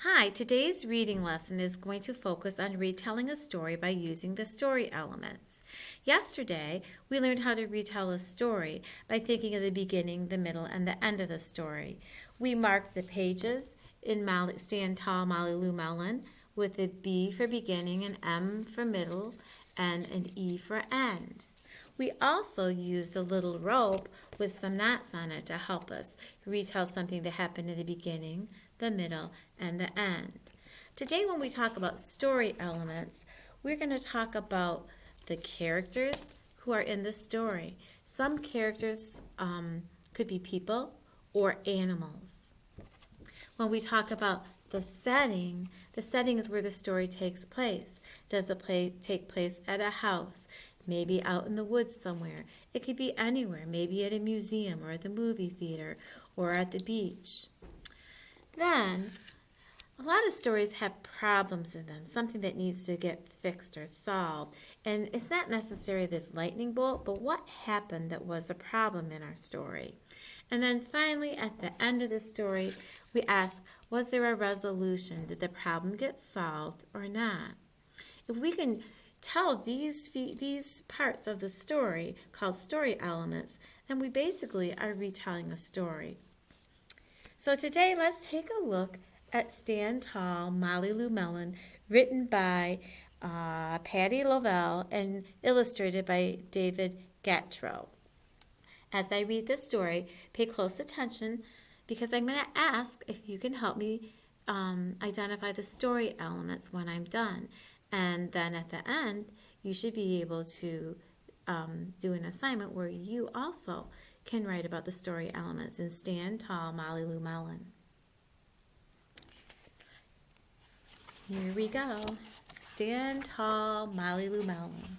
Hi, today's reading lesson is going to focus on retelling a story by using the story elements. Yesterday, we learned how to retell a story by thinking of the beginning, the middle, and the end of the story. We marked the pages in Stand Tall, Molly Lou Mellon with a B for beginning, an M for middle, and an E for end. We also used a little rope with some knots on it to help us retell something that happened in the beginning, the middle, and the end. Today, when we talk about story elements, we're going to talk about the characters who are in the story. Some characters could be people or animals. When we talk about the setting is where the story takes place. Does the play take place at a house? Maybe out in the woods somewhere. It could be anywhere, maybe at a museum or at the movie theater or at the beach. Then, a lot of stories have problems in them, something that needs to get fixed or solved. And it's not necessarily this lightning bolt, but what happened that was a problem in our story. And then finally, at the end of the story, we ask, was there a resolution? Did the problem get solved or not? If we can tell these parts of the story, called story elements, then we basically are retelling a story. So today, let's take a look at Stand Tall, Molly Lou Mellon, written by Patti LaBelle and illustrated by David Gattro. As I read this story, pay close attention because I'm going to ask if you can help me identify the story elements when I'm done. And then at the end, you should be able to do an assignment where you also can write about the story elements in Stand Tall, Molly Lou Mellon. Here we go. Stand Tall, Molly Lou Mellon.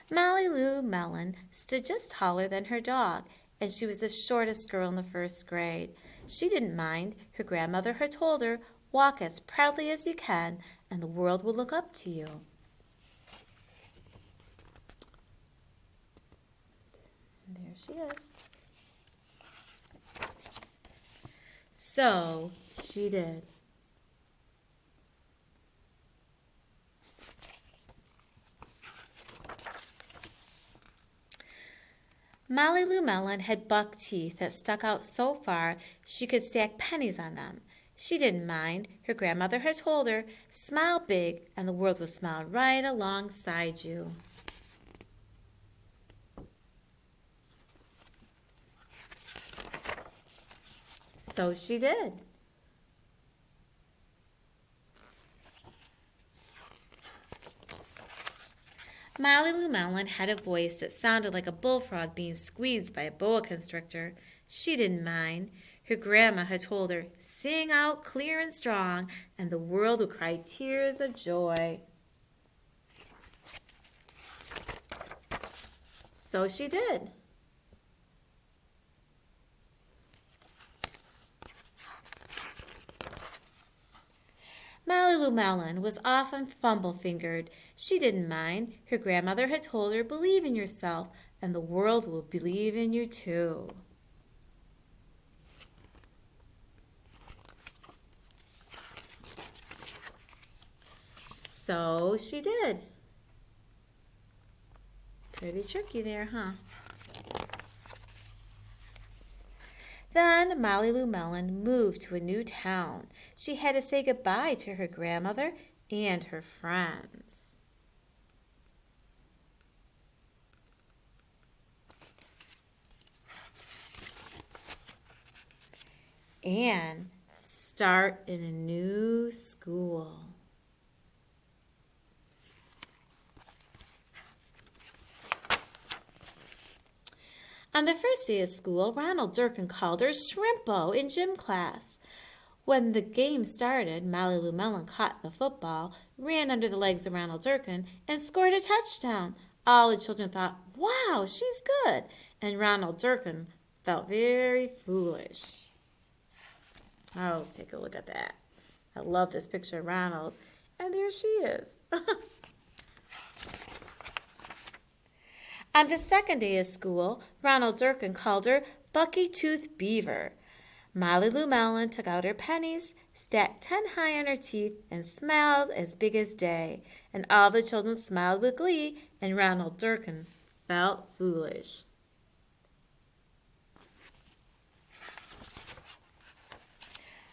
Molly Lou Mellon stood just taller than her dog, and she was the shortest girl in the first grade. She didn't mind. Her grandmother had told her, walk as proudly as you can, and the world will look up to you. And there she is. So she did. Molly Lou Mellon had buck teeth that stuck out so far she could stack pennies on them. She didn't mind. Her grandmother had told her, smile big and the world will smile right alongside you. So she did. Molly Lou Mellon had a voice that sounded like a bullfrog being squeezed by a boa constrictor. She didn't mind. Her grandma had told her, sing out clear and strong, and the world would cry tears of joy. So she did. Molly Lou Mellon was often fumble-fingered. She didn't mind. Her grandmother had told her, believe in yourself, and the world will believe in you too. So she did. Pretty tricky there, huh? Then Molly Lou Mellon moved to a new town. She had to say goodbye to her grandmother and her friends. And start in a new school. On the first day of school, Ronald Durkin called her Shrimpo in gym class. When the game started, Molly Lou Mellon caught the football, ran under the legs of Ronald Durkin, and scored a touchdown. All the children thought, wow, she's good. And Ronald Durkin felt very foolish. Oh, take a look at that. I love this picture of Ronald. And there she is. On the second day of school, Ronald Durkin called her Bucky Tooth Beaver. Molly Lou Mellon took out her pennies, stacked 10 high on her teeth, and smiled as big as day. And all the children smiled with glee, and Ronald Durkin felt foolish.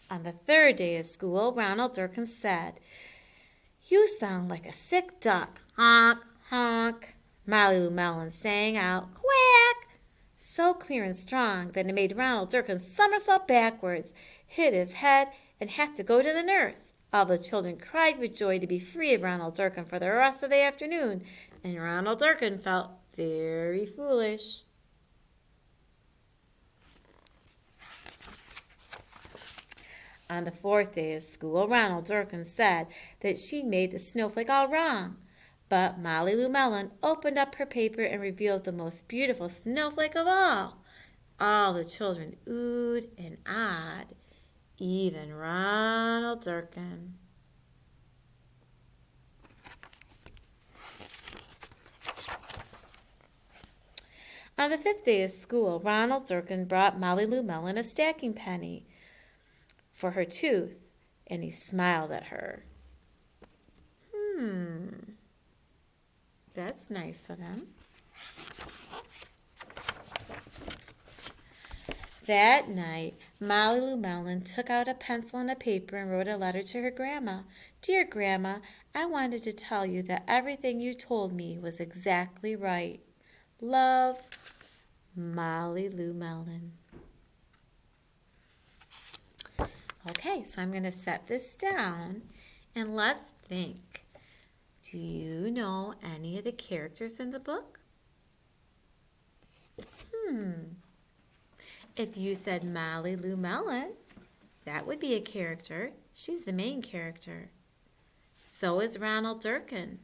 On the third day of school, Ronald Durkin said, "You sound like a sick duck. Honk, honk." Molly Lou Mellon sang out, "Quack!" so clear and strong that it made Ronald Durkin somersault backwards, hit his head, and have to go to the nurse. All the children cried with joy to be free of Ronald Durkin for the rest of the afternoon, and Ronald Durkin felt very foolish. On the fourth day of school, Ronald Durkin said that she'd made the snowflake all wrong. But Molly Lou Mellon opened up her paper and revealed the most beautiful snowflake of all. All the children oohed and ahed, even Ronald Durkin. On the fifth day of school, Ronald Durkin brought Molly Lou Mellon a stacking penny for her tooth, and he smiled at her. That's nice of him. That night, Molly Lou Mellon took out a pencil and a paper and wrote a letter to her grandma. "Dear Grandma, I wanted to tell you that everything you told me was exactly right. Love, Molly Lou Mellon." Okay, so I'm going to set this down and let's think. Do you know any of the characters in the book? If you said Molly Lou Mellon, that would be a character. She's the main character. So is Ronald Durkin.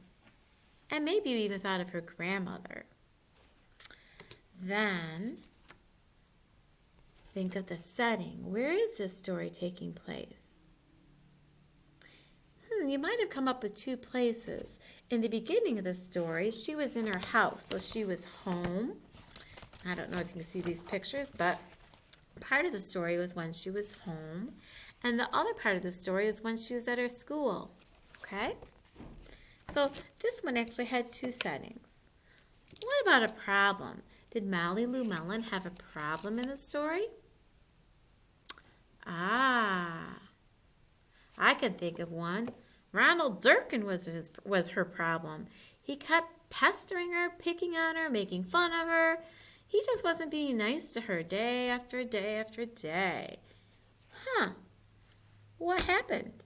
And maybe you even thought of her grandmother. Then, think of the setting. Where is this story taking place? You might have come up with two places. In the beginning of the story, she was in her house, so she was home. I don't know if you can see these pictures, but part of the story was when she was home, and the other part of the story was when she was at her school. Okay? So this one actually had two settings. What about a problem? Did Molly Lou Mellon have a problem in the story? I can think of one. Ronald Durkin was her problem. He kept pestering her, picking on her, making fun of her. He just wasn't being nice to her day after day after day. What happened?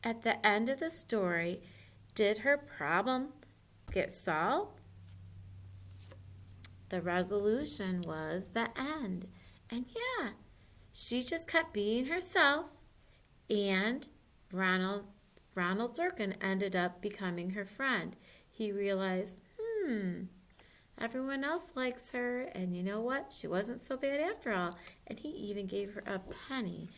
At the end of the story, did her problem get solved? The resolution was the end. And yeah, she just kept being herself, and Ronald Durkin ended up becoming her friend. He realized, everyone else likes her, and you know what? She wasn't so bad after all. And he even gave her a penny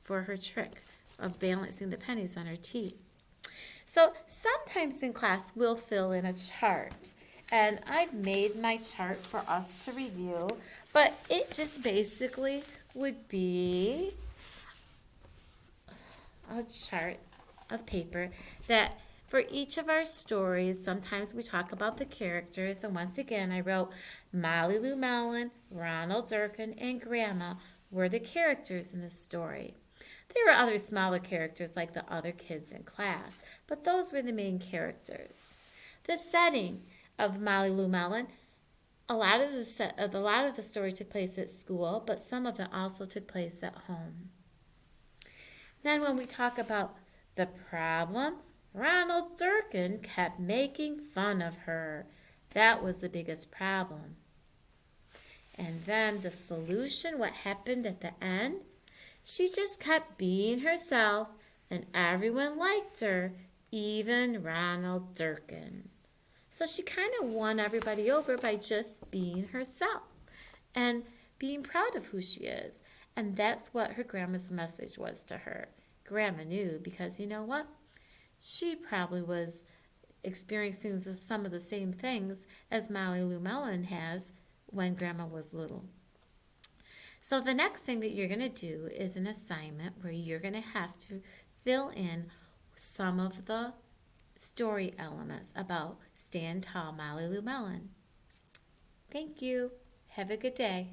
for her trick of balancing the pennies on her teeth. So sometimes in class, we'll fill in a chart. And I've made my chart for us to review, but it just basically would be a chart of paper that for each of our stories, sometimes we talk about the characters. And once again, I wrote Molly Lou Mellon, Ronald Durkin, and Grandma were the characters in the story. There were other smaller characters like the other kids in class, but those were the main characters. The setting of Molly Lou Mellon, a lot of the story took place at school, but some of it also took place at home. Then when we talk about the problem, Ronald Durkin kept making fun of her. That was the biggest problem. And then the solution, what happened at the end? She just kept being herself, and everyone liked her, even Ronald Durkin. So she kind of won everybody over by just being herself and being proud of who she is. And that's what her grandma's message was to her. Grandma knew because you know what? She probably was experiencing some of the same things as Molly Lou Mellon has when Grandma was little. So the next thing that you're going to do is an assignment where you're going to have to fill in some of the story elements about Stand Tall, Molly Lou Mellon. Thank you. Have a good day.